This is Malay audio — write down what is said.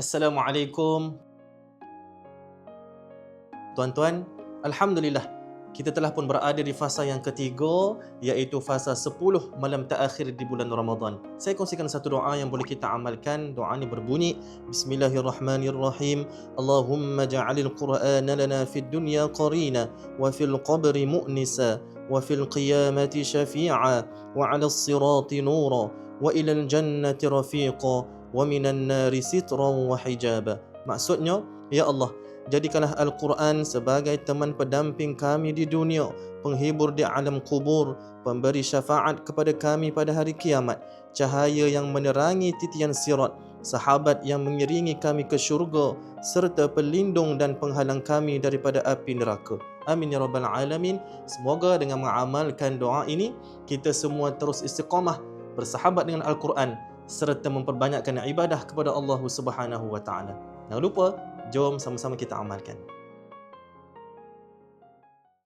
Assalamualaikum tuan-tuan. Alhamdulillah, kita telah pun berada di fasa yang ketiga, iaitu fasa 10 malam terakhir di bulan Ramadan. Saya kongsikan satu doa yang boleh kita amalkan. Doa ini berbunyi, Bismillahirrahmanirrahim. Allahumma ja'alil Qur'ana lana fid dunya qarina, wa fil qabri mu'nisa, wa fil qiyamati syafi'a, wa 'alas sirati nura, wa ilal jannati rafiqa, wa minan nari sitran wa hijaba. Maksudnya, ya Allah, jadikanlah Al-Quran sebagai teman pendamping kami di dunia, penghibur di alam kubur, pemberi syafaat kepada kami pada hari kiamat, cahaya yang menerangi titian sirat, sahabat yang mengiringi kami ke syurga, serta pelindung dan penghalang kami daripada api neraka. Amin ya rabbal alamin. Semoga dengan mengamalkan doa ini, kita semua terus istiqamah bersahabat dengan Al-Quran serta memperbanyakkan ibadah kepada Allah Subhanahu wa taala. Jangan lupa, jom sama-sama kita amalkan.